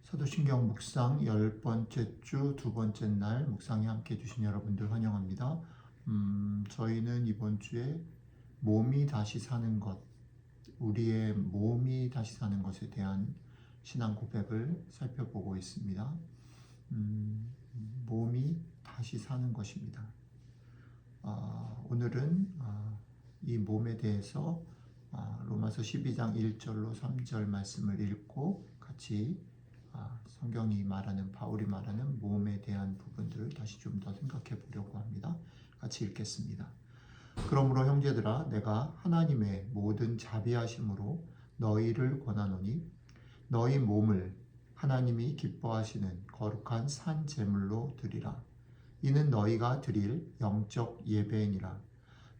사도신경 묵상 10번째 주 두 번째 날 묵상에 함께 해주신 여러분들 환영합니다. 저희는 이번 주에 몸이 다시 사는 것, 우리의 몸이 다시 사는 것에 대한 신앙 고백을 살펴보고 있습니다. 몸이 다시 사는 것입니다. 오늘은 이 몸에 대해서 로마서 12장 1절로 3절 말씀을 읽고 같이 성경이 말하는, 바울이 말하는 몸에 대한 부분들을 다시 좀 더 생각해 보려고 합니다. 같이 읽겠습니다. 그러므로 형제들아, 내가 하나님의 모든 자비하심으로 너희를 권하노니 너희 몸을 하나님이 기뻐하시는 거룩한 산 제물로 드리라. 이는 너희가 드릴 영적 예배니라.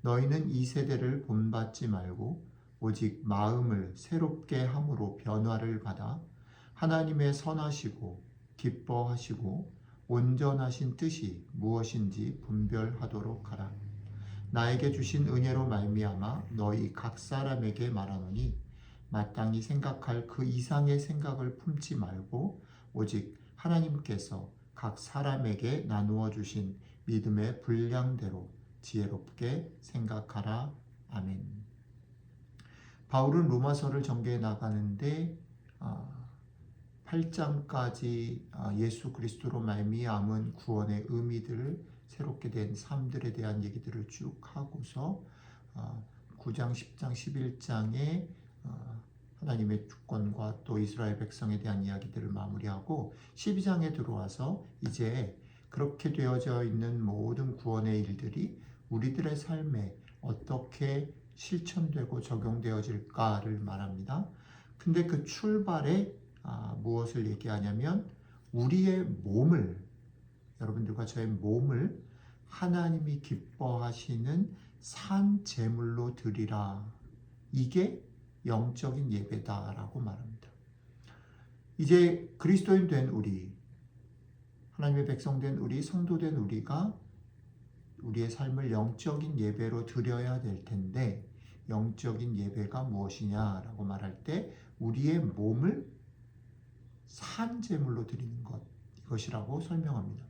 너희는 이 세대를 본받지 말고 오직 마음을 새롭게 함으로 변화를 받아 하나님의 선하시고 기뻐하시고 온전하신 뜻이 무엇인지 분별하도록 하라. 나에게 주신 은혜로 말미암아 너희 각 사람에게 말하노니 마땅히 생각할 그 이상의 생각을 품지 말고 오직 하나님께서 각 사람에게 나누어 주신 믿음의 분량대로 지혜롭게 생각하라. 아멘. 바울은 로마서를 전개해 나가는데 8장까지 예수 그리스도로 말미암은 구원의 의미들을, 새롭게 된 삶들에 대한 얘기들을 쭉 하고서 9장, 10장, 11장에 하나님의 주권과 또 이스라엘 백성에 대한 이야기들을 마무리하고 12장에 들어와서 이제 그렇게 되어져 있는 모든 구원의 일들이 우리들의 삶에 어떻게 실천되고 적용되어질까를 말합니다. 근데 그 출발에 무엇을 얘기하냐면 우리의 몸을, 여러분들과 저의 몸을 하나님이 기뻐하시는 산 제물로 드리라. 이게 영적인 예배다라고 말합니다. 이제 그리스도인 된 우리, 하나님의 백성 된 우리, 성도 된 우리가 우리의 삶을 영적인 예배로 드려야 될 텐데, 영적인 예배가 무엇이냐라고 말할 때 우리의 몸을 산 제물로 드리는 것, 이것이라고 설명합니다.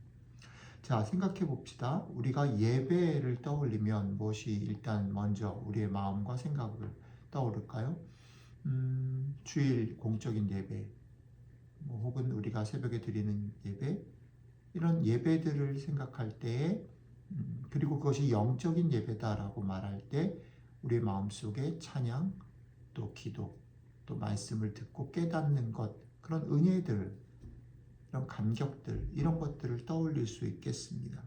자, 생각해 봅시다. 우리가 예배를 떠올리면 무엇이 일단 먼저 우리의 마음과 생각을 떠오를까요? 주일 공적인 예배, 혹은 우리가 새벽에 드리는 예배, 이런 예배들을 생각할 때에 그리고 그것이 영적인 예배다라고 말할 때 우리의 마음속에 찬양, 또 기도, 또 말씀을 듣고 깨닫는 것, 그런 은혜들, 이런 감격들, 이런 것들을 떠올릴 수 있겠습니다.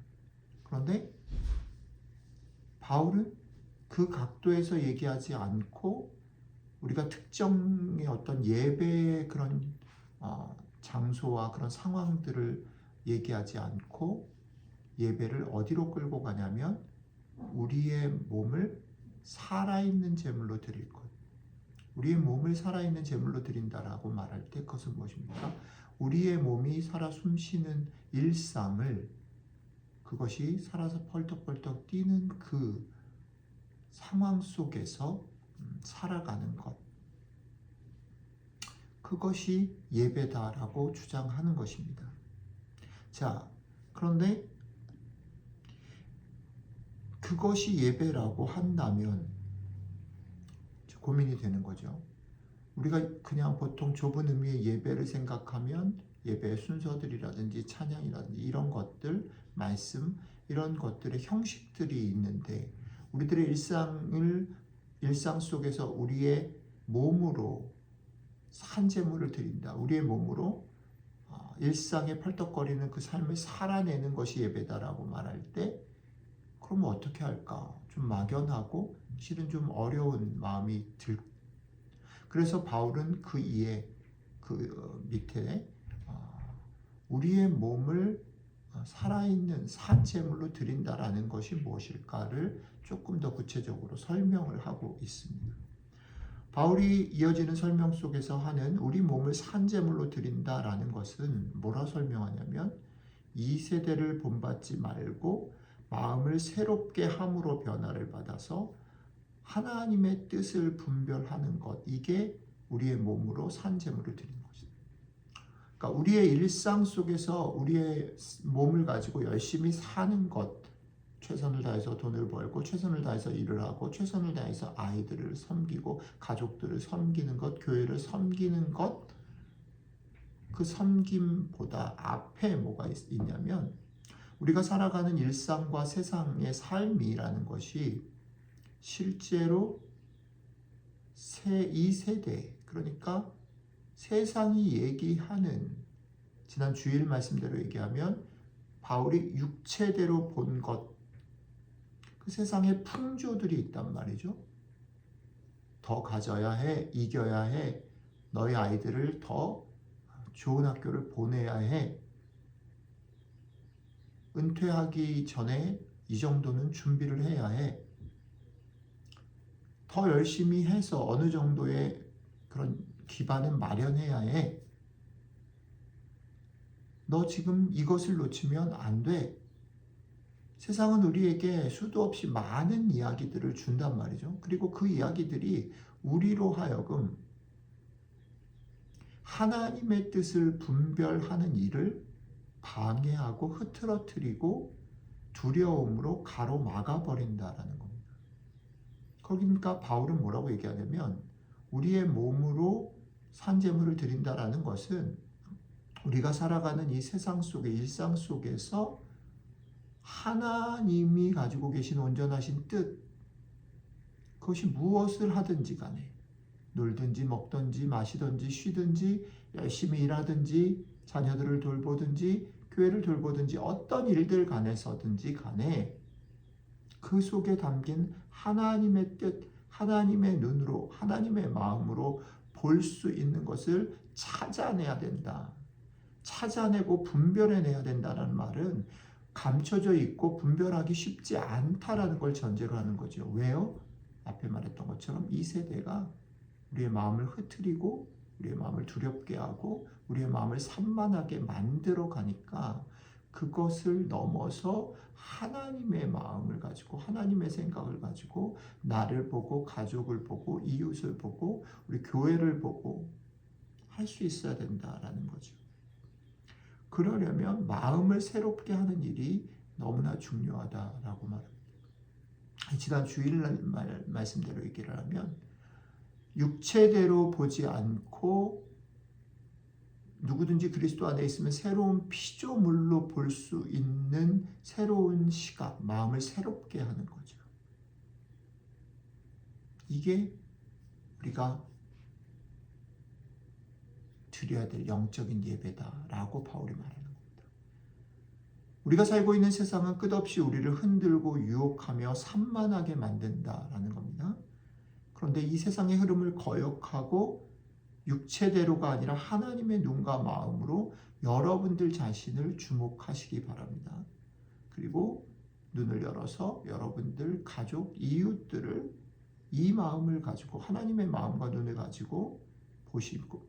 그런데 바울은 그 각도에서 얘기하지 않고 우리가 특정의 어떤 예배의 그런 장소와 그런 상황들을 얘기하지 않고 예배를 어디로 끌고 가냐면 우리의 몸을 살아있는 제물로 드릴 것. 우리의 몸을 살아있는 제물로 드린다라고 말할 때 그것은 무엇입니까? 우리의 몸이 살아 숨쉬는 일상을, 그것이 살아서 펄떡펄떡 뛰는 그 상황 속에서 살아가는 것, 그것이 예배다라고 주장하는 것입니다. 자, 그런데 그것이 예배라고 한다면 고민이 되는 거죠. 우리가 그냥 보통 좁은 의미의 예배를 생각하면 예배의 순서들이라든지 찬양이라든지 이런 것들, 말씀, 이런 것들의 형식들이 있는데 우리들의 일상 속에서 우리의 몸으로 산 제물을 드린다. 우리의 몸으로 일상에 펄떡거리는 그 삶을 살아내는 것이 예배다라고 말할 때 그러면 어떻게 할까? 좀 막연하고 실은 좀 어려운 마음이 그래서 바울은 그 이에 그 밑에 우리의 몸을 살아있는 산 제물로 드린다라는 것이 무엇일까를 조금 더 구체적으로 설명을 하고 있습니다. 바울이 이어지는 설명 속에서 하는 우리 몸을 산 제물로 드린다라는 것은 뭐라 설명하냐면 이 세대를 본받지 말고 마음을 새롭게 함으로 변화를 받아서 하나님의 뜻을 분별하는 것, 이게 우리의 몸으로 산 제물을 드리는 것입니다. 그러니까 우리의 일상 속에서 우리의 몸을 가지고 열심히 사는 것, 최선을 다해서 돈을 벌고 최선을 다해서 일을 하고 최선을 다해서 아이들을 섬기고 가족들을 섬기는 것, 교회를 섬기는 것, 그 섬김보다 앞에 뭐가 있냐면 우리가 살아가는 일상과 세상의 삶이라는 것이 실제로 이 세대, 그러니까 세상이 얘기하는, 지난 주일 말씀대로 얘기하면 바울이 육체대로 본 것, 그 세상에 풍조들이 있단 말이죠. 더 가져야 해, 이겨야 해, 너희 아이들을 더 좋은 학교를 보내야 해, 은퇴하기 전에 이 정도는 준비를 해야 해, 더 열심히 해서 어느 정도의 그런 기반을 마련해야 해, 너 지금 이것을 놓치면 안 돼. 세상은 우리에게 수도 없이 많은 이야기들을 준단 말이죠. 그리고 그 이야기들이 우리로 하여금 하나님의 뜻을 분별하는 일을 방해하고 흐트러뜨리고 두려움으로 가로막아 버린다라는 겁니다. 그러니까 바울은 뭐라고 얘기하냐면 우리의 몸으로 산제물을 드린다라는 것은 우리가 살아가는 이 세상 속의 일상 속에서 하나님이 가지고 계신 온전하신 뜻, 그것이 무엇을 하든지 간에 놀든지 먹든지 마시든지 쉬든지 열심히 일하든지 자녀들을 돌보든지 교회를 돌보든지 어떤 일들 간에서든지 간에 그 속에 담긴 하나님의 뜻, 하나님의 눈으로, 하나님의 마음으로 볼 수 있는 것을 찾아내야 된다. 찾아내고 분별해내야 된다는 말은 감춰져 있고 분별하기 쉽지 않다라는 걸 전제로 하는 거죠. 왜요? 앞에 말했던 것처럼 이 세대가 우리의 마음을 흐트리고 우리의 마음을 두렵게 하고 우리의 마음을 산만하게 만들어 가니까 그것을 넘어서 하나님의 마음을 가지고 하나님의 생각을 가지고 나를 보고 가족을 보고 이웃을 보고 우리 교회를 보고 할 수 있어야 된다라는 거죠. 그러려면 마음을 새롭게 하는 일이 너무나 중요하다라고 말합니다. 지난 주일날 말씀대로 얘기를 하면 육체대로 보지 않고 누구든지 그리스도 안에 있으면 새로운 피조물로 볼 수 있는 새로운 시각, 마음을 새롭게 하는 거죠. 이게 우리가 드려야 될 영적인 예배다라고 바울이 말하는 겁니다. 우리가 살고 있는 세상은 끝없이 우리를 흔들고 유혹하며 산만하게 만든다라는 겁니다. 그런데 이 세상의 흐름을 거역하고 육체대로가 아니라 하나님의 눈과 마음으로 여러분들 자신을 주목하시기 바랍니다. 그리고 눈을 열어서 여러분들 가족, 이웃들을 이 마음을 가지고 하나님의 마음과 눈을 가지고 보시고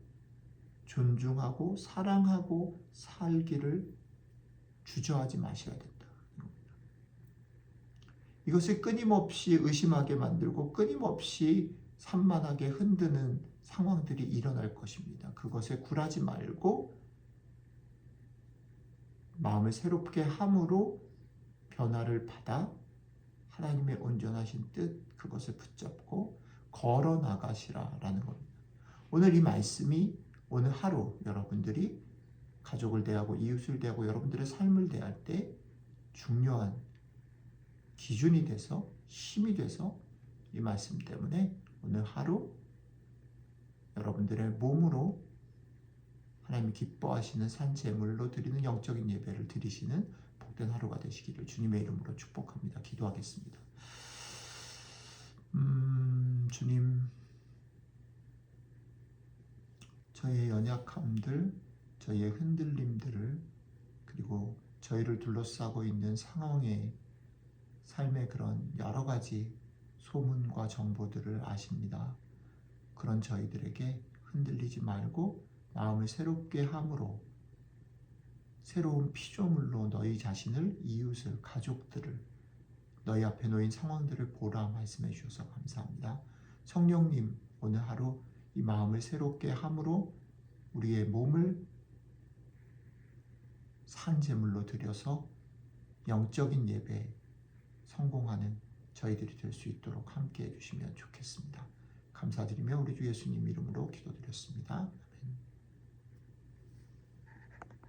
존중하고 사랑하고 살기를 주저하지 마셔야 된다. 이것을 끊임없이 의심하게 만들고 끊임없이 산만하게 흔드는 상황들이 일어날 것입니다. 그것에 굴하지 말고 마음을 새롭게 함으로 변화를 받아 하나님의 온전하신 뜻 그것을 붙잡고 걸어 나가시라라는 겁니다. 오늘 이 말씀이 오늘 하루 여러분들이 가족을 대하고 이웃을 대하고 여러분들의 삶을 대할 때 중요한 기준이 돼서 힘이 돼서 이 말씀 때문에 오늘 하루 여러분들의 몸으로 하나님이 기뻐하시는 산제물로 드리는 영적인 예배를 드리시는 복된 하루가 되시기를 주님의 이름으로 축복합니다. 기도하겠습니다. 주님, 저희의 연약함들, 저희의 흔들림들을 그리고 저희를 둘러싸고 있는 상황의 삶의 그런 여러 가지 소문과 정보들을 아십니다. 그런 저희들에게 흔들리지 말고 마음을 새롭게 함으로 새로운 피조물로 너희 자신을, 이웃을, 가족들을 너희 앞에 놓인 상황들을 보라 말씀해 주셔서 감사합니다. 성령님, 오늘 하루 이 마음을 새롭게 함으로 우리의 몸을 산 제물로 드려서 영적인 예배에 성공하는 저희들이 될 수 있도록 함께 해주시면 좋겠습니다. 감사드리며 우리 주 예수님 이름으로 기도드렸습니다.